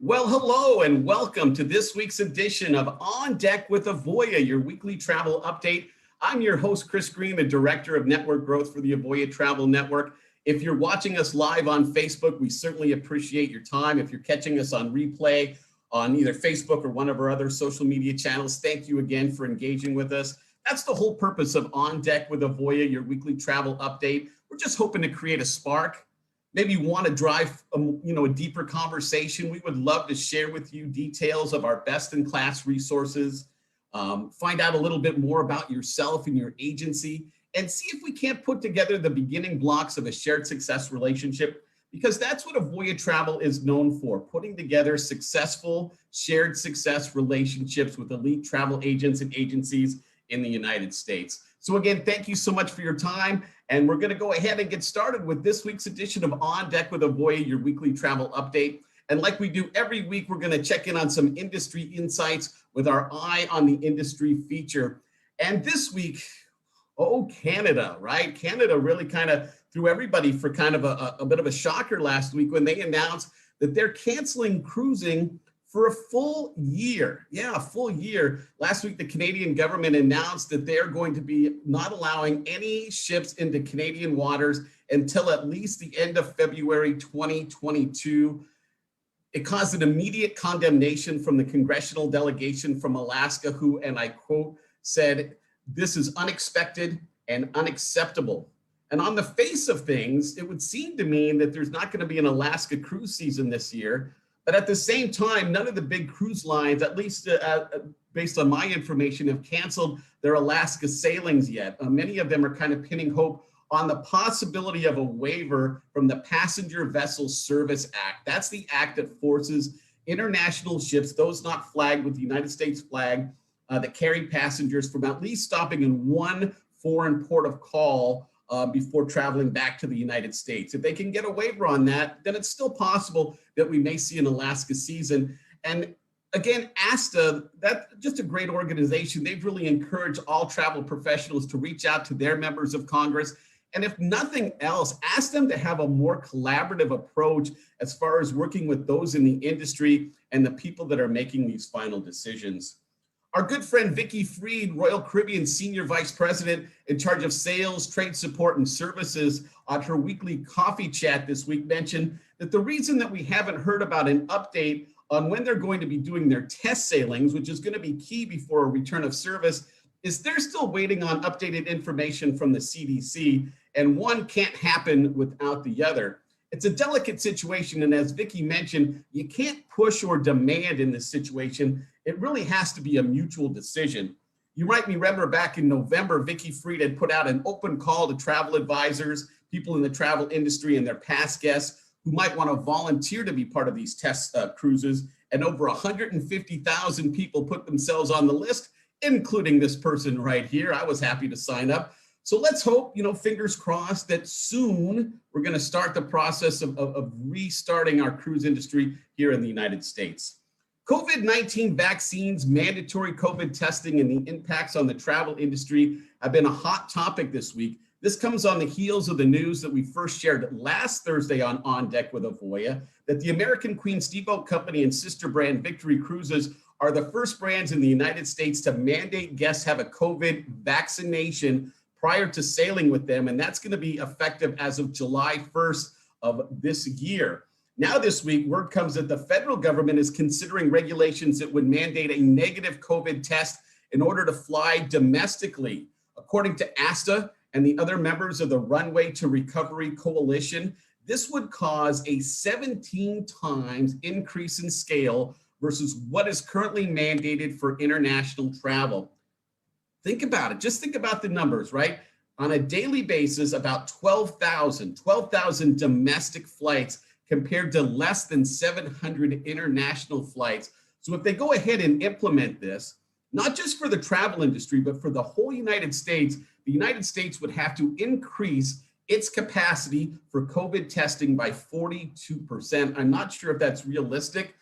Well, hello and welcome to this week's edition of On Deck with Avoya, your weekly travel update. I'm your host, Chris Green, the Director of Network Growth for the Avoya Travel Network. If you're watching us live on Facebook, we certainly appreciate your time. If you're catching us on replay on either Facebook or one of our other social media channels, thank you again for engaging with us. That's the whole purpose of On Deck with Avoya, your weekly travel update. We're just hoping to create a spark. Maybe you want to drive a deeper conversation. We would love to share with you details of our best-in-class resources, find out a little bit more about yourself and your agency, and see if we can't put together the beginning blocks of a shared success relationship, because that's what Avoya Travel is known for, putting together successful shared success relationships with elite travel agents and agencies in the United States. So again, thank you so much for your time. And we're going to go ahead and get started with this week's edition of On Deck with Avoya, your weekly travel update. And like we do every week, we're going to check in on some industry insights with our Eye on the Industry feature. And this week, Canada, right? Canada really kind of threw everybody for kind of a bit of a shocker last week when they announced that they're canceling cruising for a full year. Yeah, a full year. Last week, the Canadian government announced that they are going to be not allowing any ships into Canadian waters until at least the end of February 2022. It caused an immediate condemnation from the congressional delegation from Alaska, who, and I quote, said, "This is unexpected and unacceptable." And on the face of things, it would seem to mean that there's not going to be an Alaska cruise season this year. But at the same time, none of the big cruise lines, at least based on my information, have canceled their Alaska sailings yet. Many of them are kind of pinning hope on the possibility of a waiver from the Passenger Vessel Service Act. That's the act that forces international ships, those not flagged with the United States flag, that carry passengers, from at least stopping in one foreign port of call before traveling back to the United States. If they can get a waiver on that, then it's still possible that we may see an Alaska season. And again, ASTA, that's just a great organization. They've really encouraged all travel professionals to reach out to their members of Congress. And if nothing else, ask them to have a more collaborative approach as far as working with those in the industry and the people that are making these final decisions. Our good friend Vicki Freed, Royal Caribbean Senior Vice President in charge of sales, trade support, and services, on her weekly coffee chat this week mentioned that the reason that we haven't heard about an update on when they're going to be doing their test sailings, which is going to be key before a return of service, is they're still waiting on updated information from the CDC, and one can't happen without the other. It's a delicate situation, and as Vicki mentioned, you can't push or demand in this situation. It really has to be a mutual decision. You might remember back in November, Vicki Freed had put out an open call to travel advisors, people in the travel industry and their past guests who might want to volunteer to be part of these test cruises, and over 150,000 people put themselves on the list, including this person right here. I was happy to sign up. So let's hope, fingers crossed, that soon we're going to start the process of restarting our cruise industry here in the United States. COVID-19 vaccines, mandatory COVID testing, and the impacts on the travel industry have been a hot topic this week. This comes on the heels of the news that we first shared last Thursday on Deck with Avoya, that the American Queen Steamboat Company and sister brand Victory Cruises are the first brands in the United States to mandate guests have a COVID vaccination prior to sailing with them, and that's going to be effective as of July 1st of this year. Now this week, word comes that the federal government is considering regulations that would mandate a negative COVID test in order to fly domestically. According to ASTA and the other members of the Runway to Recovery Coalition, this would cause a 17 times increase in scale versus what is currently mandated for international travel. Think about it. Just think about the numbers, right? On a daily basis, about 12,000 domestic flights compared to less than 700 international flights. So if they go ahead and implement this, not just for the travel industry, but for the whole United States, the United States would have to increase its capacity for COVID testing by 42%. I'm not sure if that's realistic.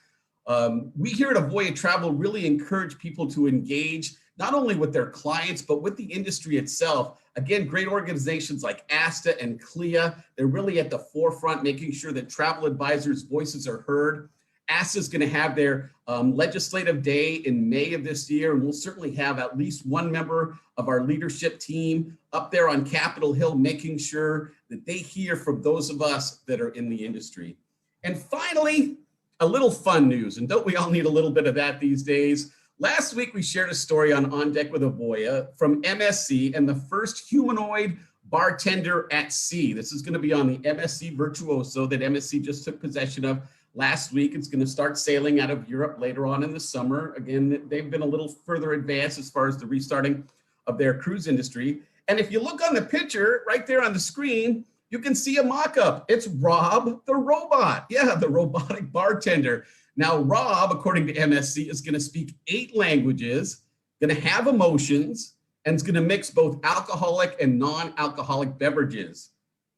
We here at Avoya Travel really encourage people to engage not only with their clients, but with the industry itself. Again, great organizations like ASTA and CLIA, they're really at the forefront, making sure that travel advisors' voices are heard. ASA is going to have their legislative day in May of this year, and we'll certainly have at least one member of our leadership team up there on Capitol Hill, making sure that they hear from those of us that are in the industry. And finally, a little fun news, and don't we all need a little bit of that these days? Last week, we shared a story on Deck with Avoya from MSC and the first humanoid bartender at sea. This is going to be on the MSC Virtuoso that MSC just took possession of last week. It's going to start sailing out of Europe later on in the summer. Again, they've been a little further advanced as far as the restarting of their cruise industry. And if you look on the picture right there on the screen, you can see a mock-up. It's Rob the robot. Yeah, the robotic bartender. Now, Rob, according to MSC, is going to speak 8 languages, going to have emotions, and is going to mix both alcoholic and non-alcoholic beverages.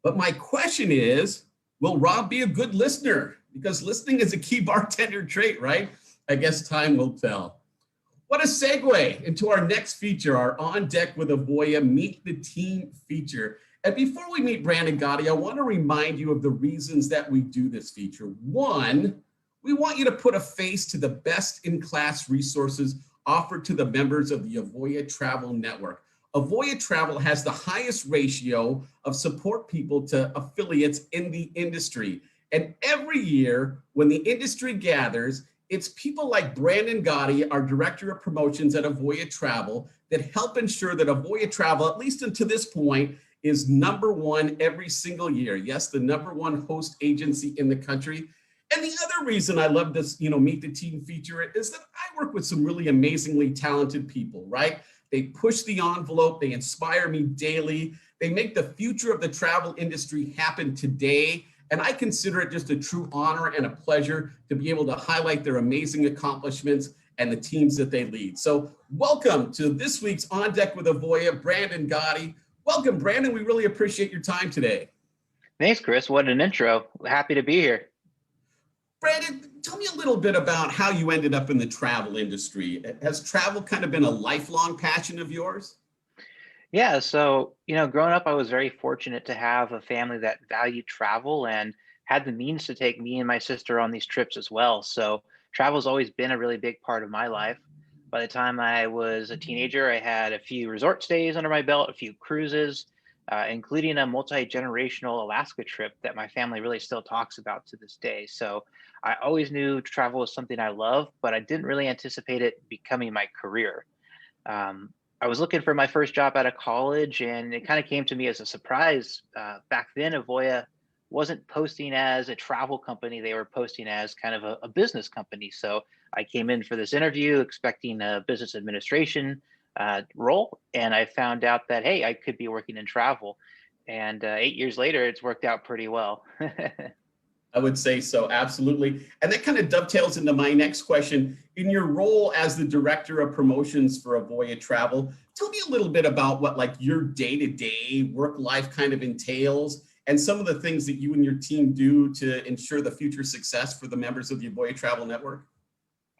But my question is, will Rob be a good listener? Because listening is a key bartender trait, right? I guess time will tell. What a segue into our next feature, our On Deck with Avoya Meet the Team feature. And before we meet Brandon Gatti, I want to remind you of the reasons that we do this feature. One, we want you to put a face to the best-in-class resources offered to the members of the Avoya Travel Network. Avoya Travel has the highest ratio of support people to affiliates in the industry. And every year, when the industry gathers, it's people like Brandon Gatti, our Director of Promotions at Avoya Travel, that help ensure that Avoya Travel, at least until this point, is #1 every single year. Yes, the #1 host agency in the country. And the other reason I love this, Meet the Team feature is that I work with some really amazingly talented people, right? They push the envelope, they inspire me daily, they make the future of the travel industry happen today. And I consider it just a true honor and a pleasure to be able to highlight their amazing accomplishments and the teams that they lead. So welcome to this week's On Deck with Avoya, Brandon Gatti. Welcome, Brandon. We really appreciate your time today. Thanks, Chris. What an intro. Happy to be here. Brandon, tell me a little bit about how you ended up in the travel industry. Has travel kind of been a lifelong passion of yours? Yeah, so, growing up, I was very fortunate to have a family that valued travel and had the means to take me and my sister on these trips as well. So travel's always been a really big part of my life. By the time I was a teenager, I had a few resort stays under my belt, a few cruises, including a multi-generational Alaska trip that my family really still talks about to this day. So I always knew travel was something I loved, but I didn't really anticipate it becoming my career. I was looking for my first job out of college, and it kind of came to me as a surprise. Back then, Avoya wasn't posting as a travel company. They were posting as kind of a business company. So I came in for this interview expecting a business administration role, and I found out that, hey, I could be working in travel. And 8 years later, it's worked out pretty well. I would say so, absolutely. And that kind of dovetails into my next question. In your role as the Director of Promotions for Avoya Travel, tell me a little bit about what your day-to-day work life kind of entails and some of the things that you and your team do to ensure the future success for the members of the Avoya Travel Network.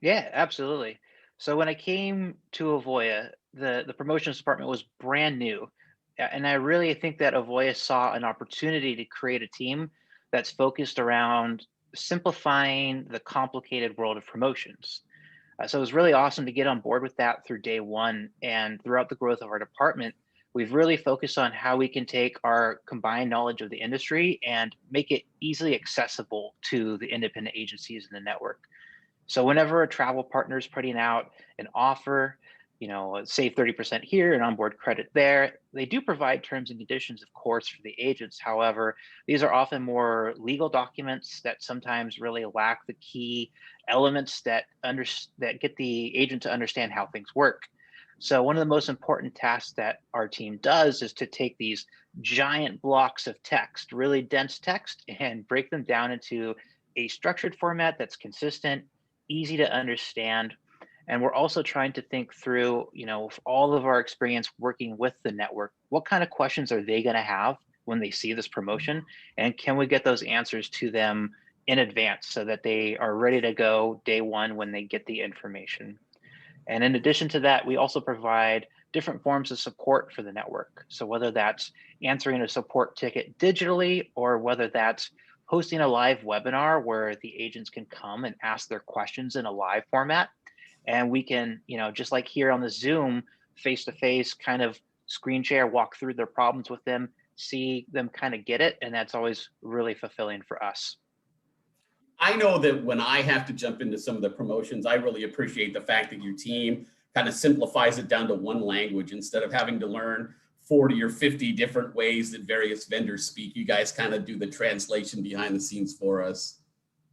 Yeah, absolutely. So when I came to Avoya, the promotions department was brand new. And I really think that Avoya saw an opportunity to create a team that's focused around simplifying the complicated world of promotions. So it was really awesome to get on board with that through day one. And throughout the growth of our department, we've really focused on how we can take our combined knowledge of the industry and make it easily accessible to the independent agencies in the network. So whenever a travel partner is putting out an offer, save 30% here and onboard credit there, they do provide terms and conditions, of course, for the agents. However, these are often more legal documents that sometimes really lack the key elements that get the agent to understand how things work. So one of the most important tasks that our team does is to take these giant blocks of text, really dense text, and break them down into a structured format that's consistent, easy to understand. And we're also trying to think through, all of our experience working with the network, what kind of questions are they going to have when they see this promotion? And can we get those answers to them in advance so that they are ready to go day one when they get the information? And in addition to that, we also provide different forms of support for the network. So whether that's answering a support ticket digitally or whether that's hosting a live webinar where the agents can come and ask their questions in a live format. And we can, just like here on the Zoom, face to face, kind of screen share, walk through their problems with them, see them kind of get it. And that's always really fulfilling for us. I know that when I have to jump into some of the promotions, I really appreciate the fact that your team kind of simplifies it down to one language instead of having to learn 40 or 50 different ways that various vendors speak. You guys kind of do the translation behind the scenes for us.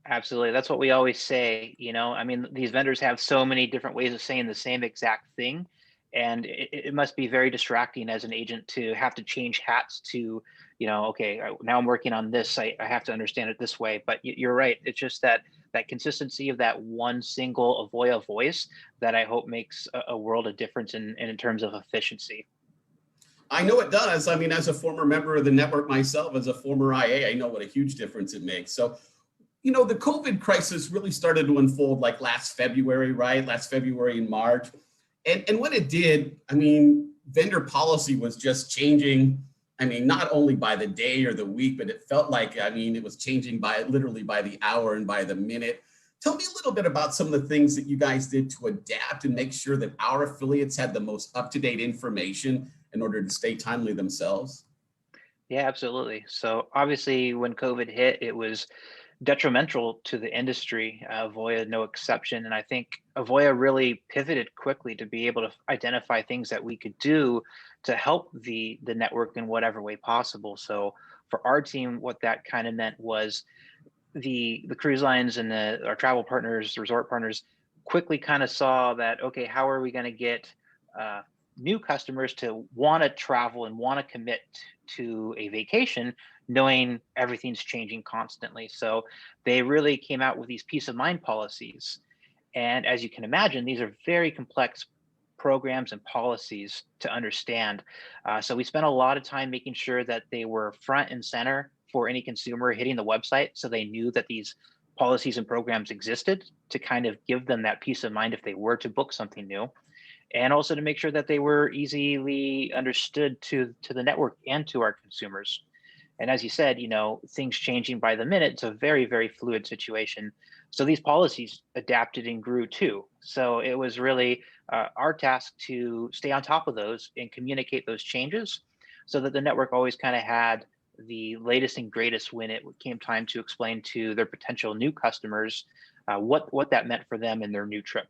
Absolutely. That's what we always say. I mean, these vendors have so many different ways of saying the same exact thing. And it must be very distracting as an agent to have to change hats to, okay, now I'm working on this. I have to understand it this way. But you're right. It's just that consistency of that one single Avoya voice that I hope makes a world of difference in terms of efficiency. I know it does. I mean, as a former member of the network myself, as a former IA, I know what a huge difference it makes. So, the COVID crisis really started to unfold like last February, right? Last February and March. And when it did, I mean, vendor policy was just changing. I mean, not only by the day or the week, but it felt like, I mean, it was changing by literally by the hour and by the minute. Tell me a little bit about some of the things that you guys did to adapt and make sure that our affiliates had the most up-to-date information in order to stay timely themselves. Yeah, absolutely. So obviously, when COVID hit, it was detrimental to the industry. Avoya, no exception. And I think Avoya really pivoted quickly to be able to identify things that we could do to help the network in whatever way possible. So for our team, what that kind of meant was the cruise lines and our travel partners, resort partners, quickly kind of saw that, okay, how are we going to get uh, new customers to want to travel and want to commit to a vacation, knowing everything's changing constantly. So they really came out with these peace of mind policies. And as you can imagine, these are very complex programs and policies to understand. So we spent a lot of time making sure that they were front and center for any consumer hitting the website, so they knew that these policies and programs existed to kind of give them that peace of mind if they were to book something new, and also to make sure that they were easily understood to the network and to our consumers. And as you said, things changing by the minute, it's a very, very fluid situation. So these policies adapted and grew too. So it was really our task to stay on top of those and communicate those changes so that the network always kind of had the latest and greatest when it came time to explain to their potential new customers what that meant for them in their new trip.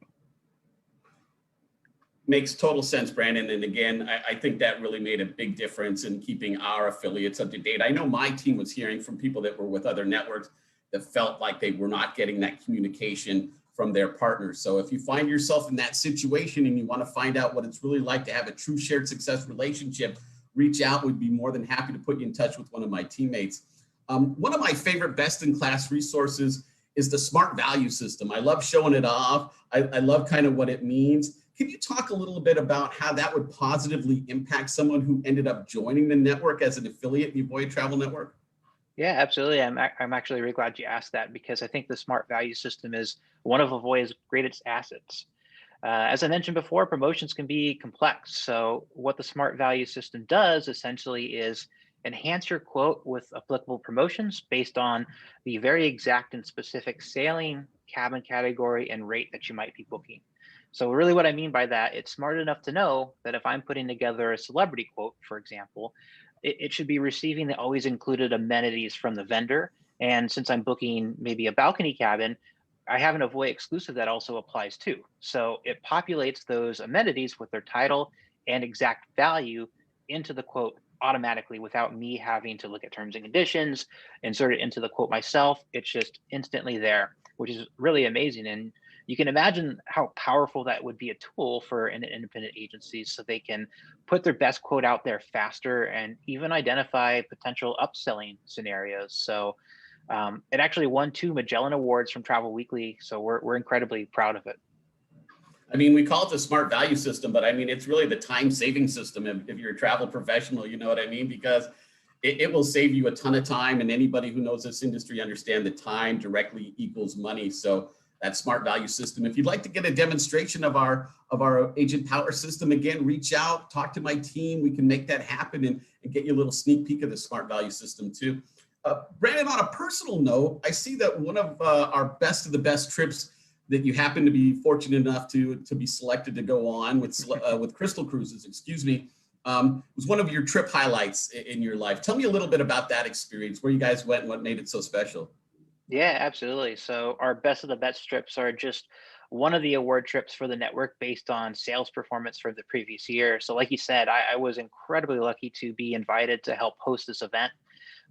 Makes total sense, Brandon. And again, I think that really made a big difference in keeping our affiliates up to date. I know my team was hearing from people that were with other networks that felt like they were not getting that communication from their partners. So if you find yourself in that situation and you want to find out what it's really like to have a true shared success relationship, reach out. We'd be more than happy to put you in touch with one of my teammates. One of my favorite best-in-class resources is the SMART value system. I love showing it off. I love kind of what it means. Can you talk a little bit about how that would positively impact someone who ended up joining the network as an affiliate in the Avoya Travel Network? Yeah, absolutely. I'm actually really glad you asked that because I think the smart value system is one of Avoya's greatest assets. As I mentioned before, promotions can be complex. So what the smart value system does essentially is enhance your quote with applicable promotions based on the very exact and specific sailing, cabin category, and rate that you might be booking. So really what I mean by that, it's smart enough to know that if I'm putting together a celebrity quote, for example, it should be receiving the always included amenities from the vendor. And since I'm booking maybe a balcony cabin, I have an Avoya exclusive that also applies too. So it populates those amenities with their title and exact value into the quote automatically without me having to look at terms and conditions, insert it into the quote myself. It's just instantly there, which is really amazing. And you can imagine how powerful that would be a tool for an independent agency so they can put their best quote out there faster and even identify potential upselling scenarios. So it actually won 2 Magellan Awards from Travel Weekly, so we're incredibly proud of it. I mean, we call it the smart value system, but I mean, it's really the time saving system if you're a travel professional, you know what I mean? Because it will save you a ton of time, and anybody who knows this industry understand that time directly equals money. So that smart value system. If you'd like to get a demonstration of our agent power system, again, reach out, talk to my team. We can make that happen and get you a little sneak peek of the smart value system too. Brandon, on a personal note, I see that one of our best of the best trips that you happen to be fortunate enough to be selected to go on with Crystal Cruises, excuse me, was one of your trip highlights in your life. Tell me a little bit about that experience, where you guys went and what made it so special. Yeah, absolutely. So our best of the best trips are just one of the award trips for the network based on sales performance for the previous year. So like you said, I was incredibly lucky to be invited to help host this event.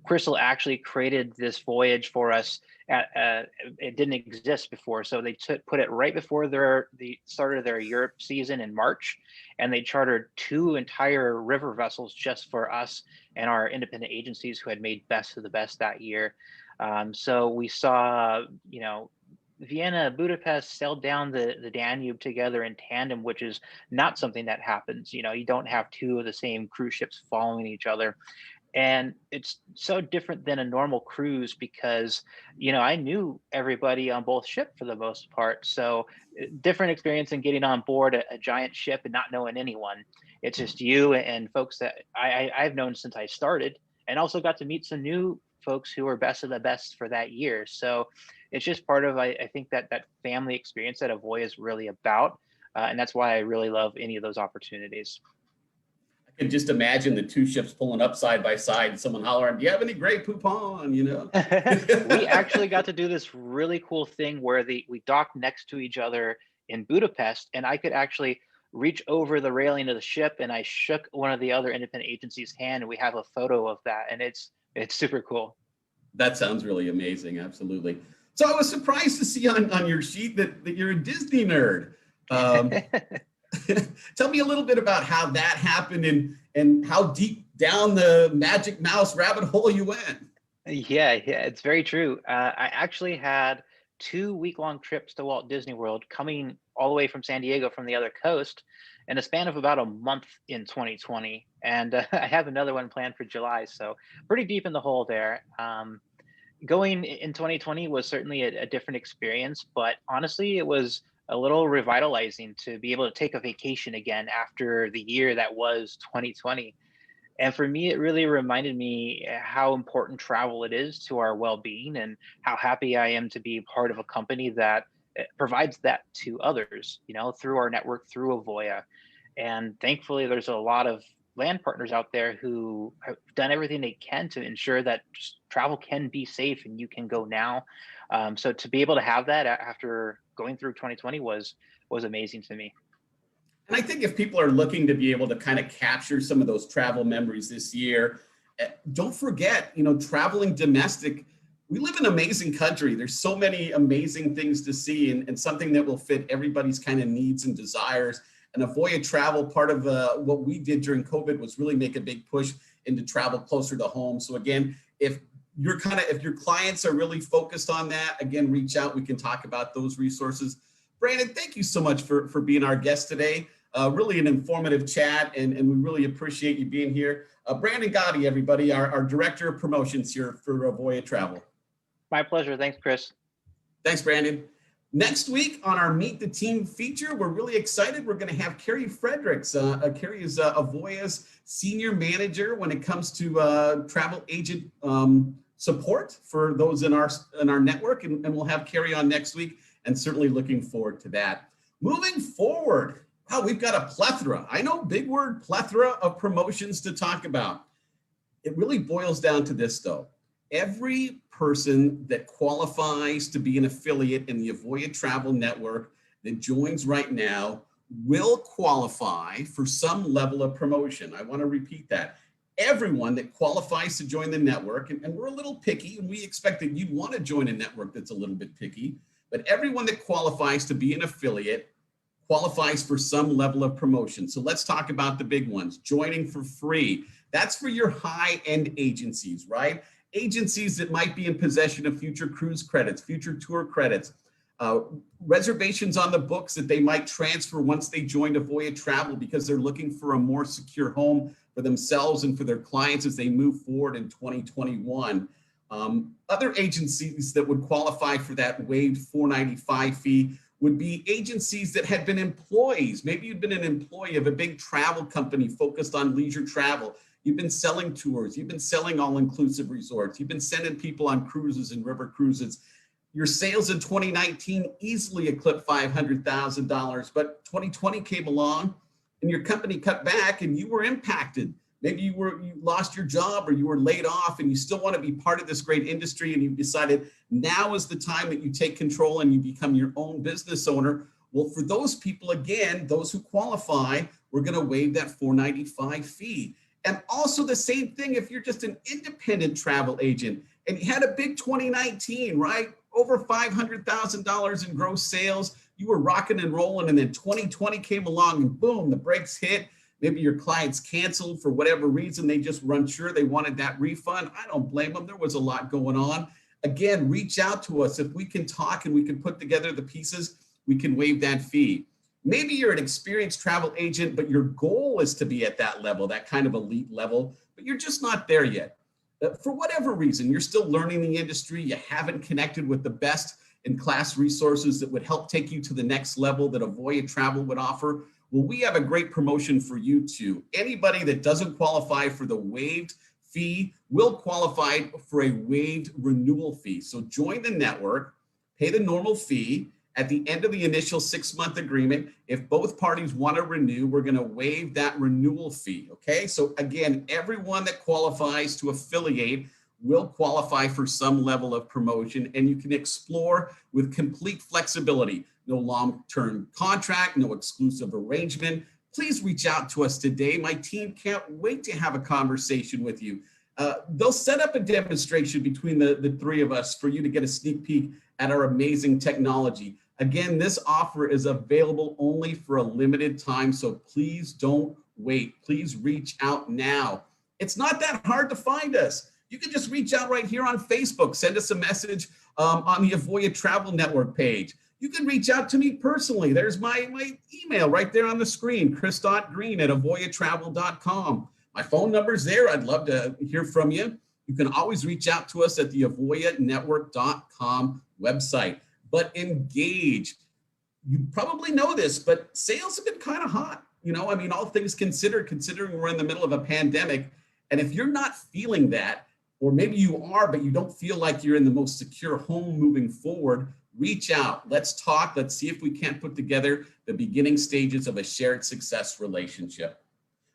Crystal actually created this voyage for us. It didn't exist before, so they put it right before the start of their Europe season in March, and they chartered two entire river vessels just for us and our independent agencies who had made best of the best that year. So we saw, Vienna, Budapest sailed down the Danube together in tandem, which is not something that happens. You don't have two of the same cruise ships following each other, and it's so different than a normal cruise because I knew everybody on both ship for the most part. So different experience than getting on board a giant ship and not knowing anyone. It's just you and folks that I've known since I started, and also got to meet some new folks who are best of the best for that year. So it's just part of, I think, that family experience that Avoya is really about, and that's why I really love any of those opportunities. I could just imagine the two ships pulling up side by side and someone hollering, "Do you have any Grey Poupon?" We actually got to do this really cool thing where we docked next to each other in Budapest, and I could actually reach over the railing of the ship and I shook one of the other independent agencies' hand, and we have a photo of that, and it's super cool. That sounds really amazing. Absolutely. So I was surprised to see on your sheet that you're a Disney nerd. Um, Tell me a little bit about how that happened and how deep down the Magic Mouse rabbit hole you went. Yeah, it's very true. I actually had 2 week-long trips to Walt Disney World coming all the way from San Diego from the other coast in a span of about a month in 2020. And I have another one planned for July. So pretty deep in the hole there. Going in 2020 was certainly a different experience, but honestly, it was a little revitalizing to be able to take a vacation again after the year that was 2020. And for me, it really reminded me how important travel it is to our well-being, and how happy I am to be part of a company that provides that to others, through our network, through Avoya. And thankfully, there's a lot of land partners out there who have done everything they can to ensure that just travel can be safe and you can go now. So to be able to have that after going through 2020 was amazing to me. And I think if people are looking to be able to kind of capture some of those travel memories this year, don't forget, traveling domestic. We live in an amazing country. There's so many amazing things to see, and something that will fit everybody's kind of needs and desires. And Avoya Travel, part of what we did during COVID was really make a big push into travel closer to home. So again, if your clients are really focused on that, again, reach out. We can talk about those resources. Brandon, thank you so much for being our guest today. Really an informative chat, and we really appreciate you being here. Brandon Gatti, everybody, our Director of Promotions here for Avoya Travel. My pleasure. Thanks, Chris. Thanks, Brandon. Next week on our Meet the Team feature, we're really excited. We're going to have Carrie Fredericks. Carrie is Avoya's Senior Manager when it comes to travel agent support for those in our network, and we'll have Carrie on next week, and certainly looking forward to that. Moving forward, wow, we've got a plethora. I know, big word, plethora of promotions to talk about. It really boils down to this, though. Every person that qualifies to be an affiliate in the Avoya Travel Network that joins right now will qualify for some level of promotion. I want to repeat that. Everyone that qualifies to join the network, and we're a little picky, and we expect that you'd want to join a network that's a little bit picky, but everyone that qualifies to be an affiliate qualifies for some level of promotion. So let's talk about the big ones. Joining for free. That's for your high-end agencies, right? Agencies that might be in possession of future cruise credits, future tour credits, reservations on the books that they might transfer once they join Avoya Travel because they're looking for a more secure home for themselves and for their clients as they move forward in 2021. Other agencies that would qualify for that waived $495 fee would be agencies that had been employees. Maybe you've been an employee of a big travel company focused on leisure travel. You've been selling tours. You've been selling all-inclusive resorts. You've been sending people on cruises and river cruises. Your sales in 2019 easily eclipsed $500,000, but 2020 came along and your company cut back and you were impacted. Maybe you lost your job or you were laid off and you still want to be part of this great industry and you decided now is the time that you take control and you become your own business owner. Well, for those people, again, those who qualify, we're going to waive that $495 fee. And also the same thing if you're just an independent travel agent and you had a big 2019, right? Over $500,000 in gross sales. You were rocking and rolling, and then 2020 came along and boom, the brakes hit. Maybe your clients canceled for whatever reason. They just were unsure. They wanted that refund. I don't blame them. There was a lot going on. Again, reach out to us. If we can talk and we can put together the pieces, we can waive that fee. Maybe you're an experienced travel agent, but your goal is to be at that level, that kind of elite level, but you're just not there yet. For whatever reason, you're still learning the industry. You haven't connected with the best in class resources that would help take you to the next level that Avoya Travel would offer. Well, we have a great promotion for you too. Anybody that doesn't qualify for the waived fee will qualify for a waived renewal fee. So join the network, pay the normal fee. At the end of the initial 6-month agreement, if both parties want to renew, we're going to waive that renewal fee. Okay. So again, everyone that qualifies to affiliate will qualify for some level of promotion, and you can explore with complete flexibility. No long-term contract, no exclusive arrangement. Please reach out to us today. My team can't wait to have a conversation with you. They'll set up a demonstration between the three of us for you to get a sneak peek at our amazing technology. Again, this offer is available only for a limited time, so please don't wait. Please reach out now. It's not that hard to find us. You can just reach out right here on Facebook. Send us a message on the Avoya Travel Network page. You can reach out to me personally. There's my email right there on the screen, chris.green@avoyatravel.com. My phone number's there. I'd love to hear from you. You can always reach out to us at the avoyanetwork.com website. But engage. You probably know this, but sales have been kind of hot. I mean, all things considered, considering we're in the middle of a pandemic. And if you're not feeling that, or maybe you are, but you don't feel like you're in the most secure home moving forward, reach out. Let's talk. Let's see if we can't put together the beginning stages of a shared success relationship.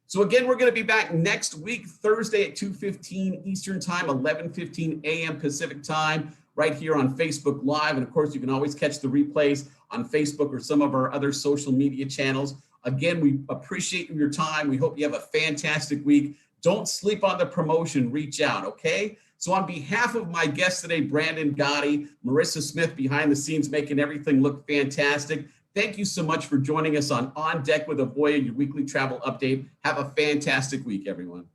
So again, we're going to be back next week, Thursday at 2:15 Eastern Time, 11:15 a.m. Pacific Time, right here on Facebook Live. And of course, you can always catch the replays on Facebook or some of our other social media channels. Again, we appreciate your time. We hope you have a fantastic week. Don't sleep on the promotion. Reach out, okay? So on behalf of my guest today, Brandon Gatti, Marissa Smith behind the scenes making everything look fantastic, thank you so much for joining us on Deck with Avoya, your weekly travel update. Have a fantastic week, everyone.